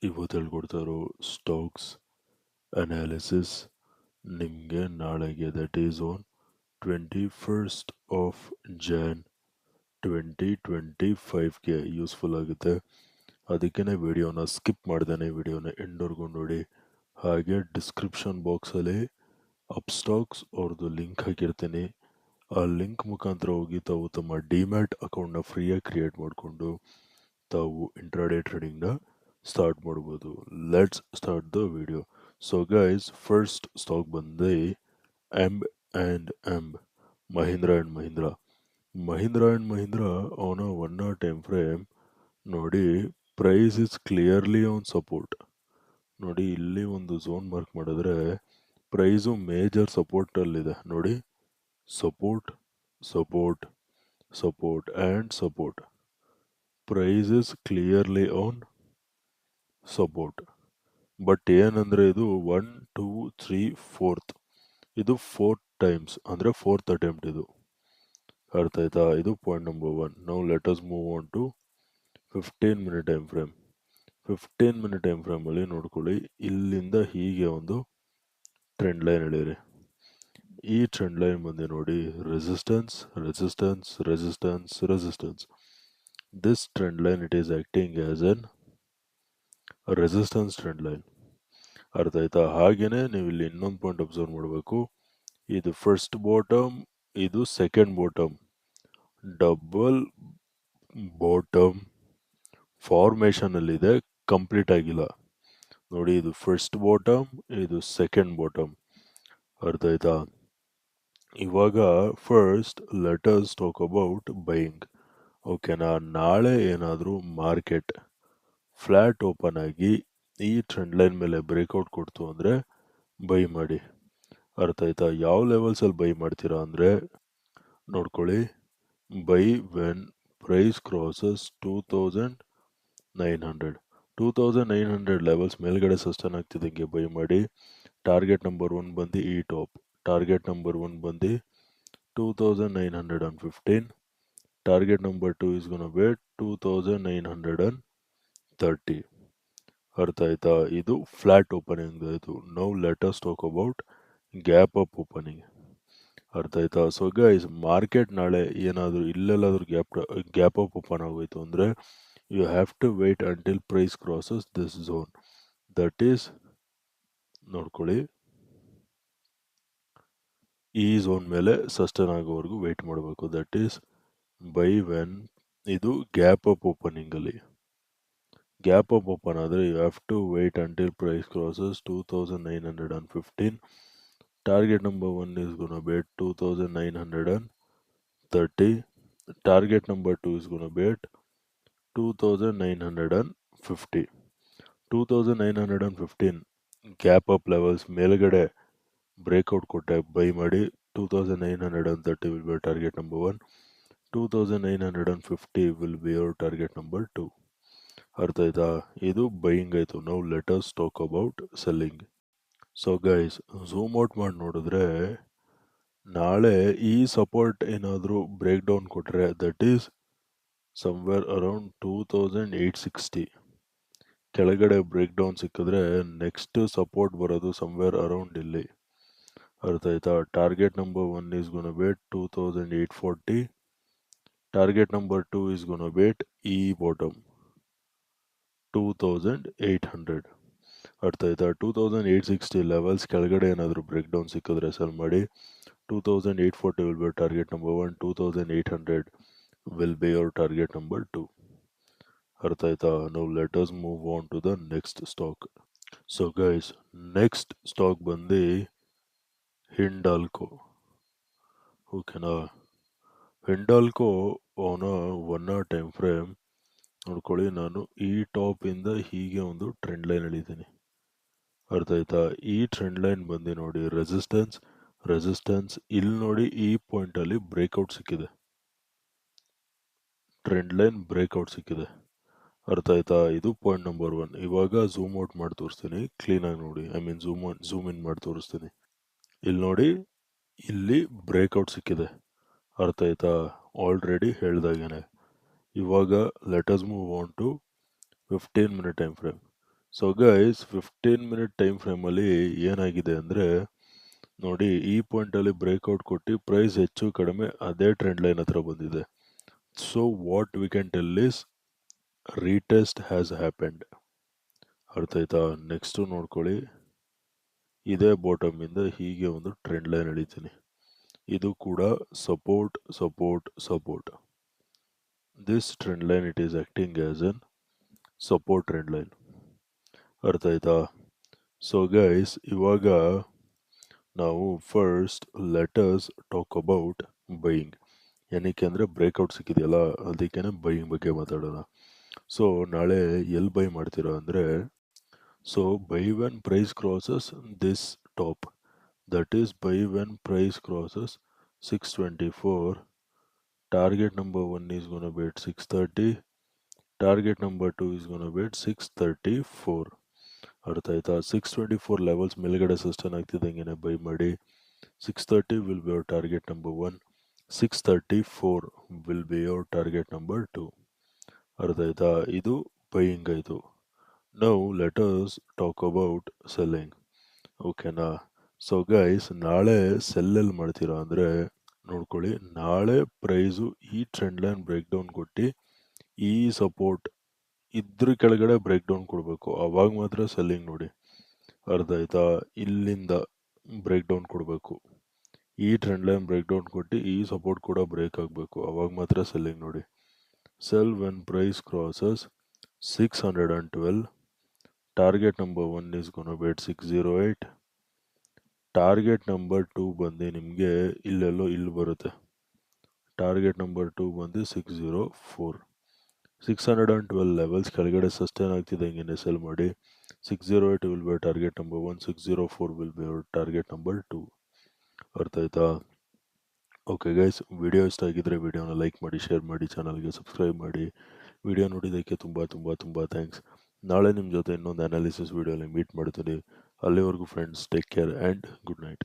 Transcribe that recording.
ಇವತ್ತು ಹೇಳ್ಕೊಡ್ತಾ ಇರೋ ಸ್ಟಾಕ್ಸ್ ಅನಾಲಿಸಿಸ್ ನಿಮಗೆ ನಾಳೆಗೆ that is on 21st of Jan 2025ಗೆ ಯೂಸ್ಫುಲ್ ಆಗುತ್ತೆ. ಅದಕ್ಕೇ ವಿಡಿಯೋನ ಸ್ಕಿಪ್ ಮಾಡ್ದೇನೆ ವಿಡಿಯೋನ ಎಂಡ್ವರೆಗೂ ನೋಡಿ. ಹಾಗೆ ಡಿಸ್ಕ್ರಿಪ್ಷನ್ ಬಾಕ್ಸಲ್ಲಿ ಅಪ್ಸ್ಟಾಕ್ಸ್ ಅವ್ರದ್ದು ಲಿಂಕ್ ಹಾಕಿರ್ತೀನಿ. ಆ ಲಿಂಕ್ ಮುಖಾಂತರ ಹೋಗಿ ತಾವು ತಮ್ಮ ಡಿಮ್ಯಾಟ್ ಅಕೌಂಟ್ನ ಫ್ರೀಯಾಗಿ ಕ್ರಿಯೇಟ್ ಮಾಡಿಕೊಂಡು ತಾವು ಇಂಟ್ರಾಡೇ ಟ್ರೇಡಿಂಗ್ನ ಸ್ಟಾರ್ಟ್ ಮಾಡ್ಬೋದು. Let's start the video. So guys, first stock ಬಂದು M&M, Mahindra and Mahindra. Mahindra and Mahindra ಅವನ 1 hour ಟೈಮ್ ಫ್ರೇಮ್ ನೋಡಿ, price is clearly on support. ನೋಡಿ, ಇಲ್ಲಿ ಒಂದು ಝೋನ್ ಮಾರ್ಕ್ ಮಾಡಿದ್ರೆ ಪ್ರೈಸು ಮೇಜರ್ ಸಪೋರ್ಟಲ್ಲಿದೆ. ನೋಡಿ, support support support and support. Price is clearly on support. But ಏನಂದರೆ ಇದು 1 2 3 4th, ಇದು 4 ಟೈಮ್ಸ್ ಅಂದರೆ 4th ಅಟೆಂಪ್ಟ್. ಇದು ಅರ್ಥ ಆಯ್ತಾ? ಇದು point number 1. Now let us move on to 15 minute time frame. 15 minute time ಫ್ರೇಮಲ್ಲಿ ನೋಡ್ಕೊಳ್ಳಿ, ಇಲ್ಲಿಂದ ಹೀಗೆ ಒಂದು ಟ್ರೆಂಡ್ ಲೈನ್ ಎಳೀರಿ. ಈ ಟ್ರೆಂಡ್ ಲೈನ್ ಬಂದು ನೋಡಿ, resistance resistance resistance resistance. This trend line it is acting as an resistance trend line. ಅರ್ಥ ಆಯ್ತಾ? ಹಾಗೇನೆ ನೀವು ಇಲ್ಲಿ ಇನ್ನೊಂದು ಪಾಯಿಂಟ್ ಅಬ್ಸರ್ವ್ ಮಾಡಬೇಕು. ಇದು ಫಸ್ಟ್ ಬಾಟಮ್, ಇದು second bottom. Double bottom formation ಅಲ್ಲಿದೆ, ಕಂಪ್ಲೀಟ್ ಆಗಿಲ್ಲ. ನೋಡಿ, ಇದು ಫಸ್ಟ್ ಬಾಟಮ್, ಇದು ಸೆಕೆಂಡ್ ಬಾಟಮ್. ಅರ್ಥ ಆಯ್ತಾ? ಇವಾಗ first let us talk about buying. ಓಕೆನಾ? ನಾಳೆ ಏನಾದರೂ ಮಾರ್ಕೆಟ್ ಫ್ಲ್ಯಾಟ್ ಓಪನ್ ಆಗಿ ಈ ಟ್ರೆಂಡ್ ಲೈನ್ ಮೇಲೆ ಬ್ರೇಕ್ಔಟ್ ಕೊಡ್ತು ಅಂದರೆ ಬೈ ಮಾಡಿ. ಅರ್ಥ ಆಯ್ತಾ? ಯಾವ ಲೆವೆಲ್ಸಲ್ಲಿ ಬೈ ಮಾಡ್ತೀರಾ ಅಂದರೆ ನೋಡ್ಕೊಳ್ಳಿ, buy when price crosses 2900. 2900 levels ಮೇಲ್ಗಡೆ ಸಸ್ಟೈನ್ ಆಗ್ತಿದ್ದಂಗೆ ಬೈ ಮಾಡಿ. ಟಾರ್ಗೆಟ್ ನಂಬರ್ 1 ಬಂದು ಈ ಟಾಪ್. ಟಾರ್ಗೆಟ್ ನಂಬರ್ 1 ಬಂದು 2915. Target number 2 is gonna be 2930. ಅರ್ಥ ಆಯ್ತಾ? ಇದು ಫ್ಲಾಟ್ ಓಪನಿಂಗ್ ಆಯಿತು. Now let us talk about gap up opening. ಅರ್ಥ ಆಯ್ತಾ? ಸೊ ಗೈಸ್, ಮಾರ್ಕೆಟ್ ನಾಳೆ ಏನಾದರೂ ಇಲ್ಲೆಲ್ಲಾದರೂ ಗ್ಯಾಪ್ ಅಪ್ ಓಪನ್ ಆಗೋಯ್ತು ಅಂದರೆ you have to wait until price crosses this zone. That is ನೋಡ್ಕೊಳ್ಳಿ, ಈ ಝೋನ್ ಮೇಲೆ ಸಸ್ಟೈನ್ ಆಗೋವರೆಗೂ ವೆಯ್ಟ್ ಮಾಡಬೇಕು. ದಟ್ ಈಸ್ ಬೈ ವೆನ್ ಇದು ಗ್ಯಾಪ್ ಅಪ್ ಓಪನಿಂಗಲ್ಲಿ. ಗ್ಯಾಪ್ ಅಪ್ ಓಪನ್ ಆದರೆ you have to wait until price crosses 2915. Target number 1 is gonna be at 2930. Target number 2 is gonna be at 2950. 2915 gap up levels ಮೇಲ್ಗಡೆ breakout ಕೊಟ್ಟೆ buy ಮಾಡಿ. 2930 will be target number 1. 2950 will be your target number 2. ಅರ್ಥ ಆಯ್ತಾ? ಇದು buying ಆಯಿತು. Now let us talk about selling. So guys, zoom out ಮಾಡಿ ನೋಡಿದ್ರೆ ನಾಳೆ ಈ ಸಪೋರ್ಟ್ ಏನಾದರೂ ಬ್ರೇಕ್ ಡೌನ್ ಕೊಟ್ಟರೆ ದಟ್ ಈಸ್ ಸಮ್ವೇರ್ ಅರೌಂಡ್ 2860. ಕೆಳಗಡೆ ಬ್ರೇಕ್ ಡೌನ್ ಸಿಕ್ಕಿದ್ರೆ ನೆಕ್ಸ್ಟ್ ಸಪೋರ್ಟ್ ಬರೋದು ಸಮ್ವೇರ್ ಅರೌಂಡ್ ಇಲ್ಲಿ. ಅರ್ಥ ಆಯ್ತಾ? Target number 1 is gonna be 2840. Target number 2 is gonna be ಈ ಬಾಟಮ್ 2800. ಅರ್ಥ ಆಯ್ತಾ? 2860 ಲೆವೆಲ್ಸ್ ಕೆಳಗಡೆ ಏನಾದರೂ ಬ್ರೇಕ್ ಡೌನ್ ಸಿಕ್ಕಿದ್ರೆ ಸೆಲ್ ಮಾಡಿ. 2840 will be target number 1. 2800 will be your target number 2. ಅರ್ಥ ಆಯ್ತಾ? ನಾವು let us move on to the next stock. So guys, next stock ಬಂದು ಹಿಂಡಾಲ್ಕೋ. ಓಕೆನಾ? ಹಿಂಡಾಲ್ಕೋ ಅವನ 1 hour ಟೈಮ್ ಫ್ರೇಮ್ ನೋಡ್ಕೊಳ್ಳಿ. ನಾನು ಈ ಟಾಪಿಂದ ಹೀಗೆ ಒಂದು ಟ್ರೆಂಡ್ ಲೈನ್ ಎಳಿತೀನಿ. ಅರ್ಥ ಆಯ್ತಾ? ಈ ಟ್ರೆಂಡ್ ಲೈನ್ ಬಂದು ನೋಡಿ, ರೆಸಿಸ್ಟೆನ್ಸ್ ರೆಸಿಸ್ಟೆನ್ಸ್. ಇಲ್ಲಿ ನೋಡಿ, ಈ ಪಾಯಿಂಟಲ್ಲಿ ಬ್ರೇಕ್ಔಟ್ ಸಿಕ್ಕಿದೆ, ಟ್ರೆಂಡ್ ಲೈನ್ ಬ್ರೇಕ್ಔಟ್ ಸಿಕ್ಕಿದೆ. ಅರ್ಥ ಆಯ್ತಾ? ಇದು ಪಾಯಿಂಟ್ ನಂಬರ್ 1. ಇವಾಗ ಝೂಮ್ ಔಟ್ ಮಾಡಿ ತೋರಿಸ್ತೀನಿ, ಕ್ಲೀನಾಗಿ ನೋಡಿ. ಐ ಮೀನ್ ಝೂಮ್ ಇನ್ ಮಾಡಿ ತೋರಿಸ್ತೀನಿ. ಇಲ್ಲಿ ನೋಡಿ, ಇಲ್ಲಿ ಬ್ರೇಕ್ಔಟ್ ಸಿಕ್ಕಿದೆ. ಅರ್ಥ ಆಯ್ತಾ? ಆಲ್ರೆಡಿ ಹೇಳ್ದಾಗೇನೆ. ಇವಾಗ let us move on to 15 minute time frame. So guys 15 minute time ಫ್ರೇಮಲ್ಲಿ ಏನಾಗಿದೆ ಅಂದರೆ ನೋಡಿ ಈ ಪಾಯಿಂಟಲ್ಲಿ ಬ್ರೇಕ್ಔಟ್ ಕೊಟ್ಟು ಪ್ರೈಸ್ ಹೆಚ್ಚು ಕಡಿಮೆ ಅದೇ ಟ್ರೆಂಡ್ ಲೈನ್ ಹತ್ರ ಬಂದಿದೆ. So what we can tell is retest has happened. ಅರ್ಥ ಆಯ್ತಾ? ನೆಕ್ಸ್ಟು ನೋಡ್ಕೊಳ್ಳಿ, ಇದೇ ಬಾಟಮಿಂದ ಹೀಗೆ ಒಂದು ಟ್ರೆಂಡ್ ಲೈನ್ ಎಳಿತೀನಿ. ಇದು ಕೂಡ support support support. This trend line it is acting as an support trend line. ಅರ್ಥ ಆಯ್ತಾ? ಸೊ ಗೈಸ್ ಇವಾಗ ನಾವು first letters talk about buying. ಏನಕ್ಕೆ ಅಂದರೆ ಬ್ರೇಕ್ಔಟ್ ಸಿಕ್ಕಿದೆಯಲ್ಲ, ಅದಕ್ಕೇ ಬೈಯಿಂಗ್ ಬಗ್ಗೆ ಮಾತಾಡೋಣ. ಸೊ ನಾಳೆ ಎಲ್ಲಿ ಬೈ ಮಾಡ್ತೀರಾ ಅಂದರೆ, so buy when price crosses this top, that is buy when price crosses 624. Target number 1 is going to be at 630. Target number 2 is going to be at 634. ಅರ್ಥ ಆಯ್ತಾ? 624 levels ಮೇಲ್ಗಡೆ sustain ಆಗ್ತಿದ್ದಂಗೆ buy ಮಾಡಿ. 630 will be your target number 1. 634 will be your target number 2. ಅರ್ಥ ಆಯ್ತಾ? ಇದು buying ಆಯಿತು. Now let us talk about selling. ಓಕೆನಾ? ಸೊ ಗೈಸ್ ನಾಳೆ ಸೆಲ್ಲೆಲ್ಲಿ ಮಾಡ್ತೀರಾ ಅಂದರೆ ನೋಡ್ಕೊಳ್ಳಿ, ನಾಳೆ ಪ್ರೈಸು ಈ ಟ್ರೆಂಡ್ ಲೈನ್ ಬ್ರೇಕ್ ಡೌನ್ ಕೊಟ್ಟು ಈ ಸಪೋರ್ಟ್ ಇದ್ರ ಕೆಳಗಡೆ ಬ್ರೇಕ್ ಡೌನ್ ಕೊಡಬೇಕು, ಅವಾಗ ಮಾತ್ರ ಸೆಲ್ಲಿಂಗ್ ನೋಡಿ. ಅರ್ಥ ಆಯ್ತಾ? ಇಲ್ಲಿಂದ ಬ್ರೇಕ್ ಡೌನ್ ಕೊಡಬೇಕು, ಈ ಟ್ರೆಂಡ್ ಲೈನ್ ಬ್ರೇಕ್ ಡೌನ್ ಕೊಟ್ಟು ಈ ಸಪೋರ್ಟ್ ಕೂಡ ಬ್ರೇಕ್ ಆಗಬೇಕು, ಅವಾಗ ಮಾತ್ರ ಸೆಲ್ಲಿಂಗ್ ನೋಡಿ. Sell when price crosses 612. Target number 1 is gonna be at 608. Target number 2 ಬಂದು ನಿಮಗೆ ಇಲ್ಲೆಲ್ಲೋ ಇಲ್ಲಿ ಬರುತ್ತೆ. ಟಾರ್ಗೆಟ್ ನಂಬರ್ 2 ಬಂದು 604. 612 ಲೆವೆಲ್ಸ್ ಕೆಳಗಡೆ ಸಸ್ಟೈನ್ ಆಗ್ತಿದೆ, ಹಿಂಗೆ ಸೆಲ್ ಮಾಡಿ. 608 will be target number 1, 604 will be target number 2. ಅರ್ಥ ಆಯ್ತಾ? ಓಕೆ ಗೈಸ್, ವಿಡಿಯೋ ಇಷ್ಟ ಆಗಿದ್ರೆ ವಿಡಿಯೋನ ಲೈಕ್ ಮಾಡಿ, ಶೇರ್ ಮಾಡಿ, ಚಾನಲ್ಗೆ ಸಬ್ಸ್ಕ್ರೈಬ್ ಮಾಡಿ. ವಿಡಿಯೋ ನೋಡಿದ್ದಕ್ಕೆ ತುಂಬ ತುಂಬ ತುಂಬ ಥ್ಯಾಂಕ್ಸ್. ನಾಳೆ ನಿಮ್ಮ ಜೊತೆ ಇನ್ನೊಂದು ಅನಾಲಿಸಿಸ್ ವಿಡಿಯೋಲಿ ಮೀಟ್ ಮಾಡ್ತೀನಿ. ಅಲ್ಲಿವರೆಗೂ friends, take care and good night.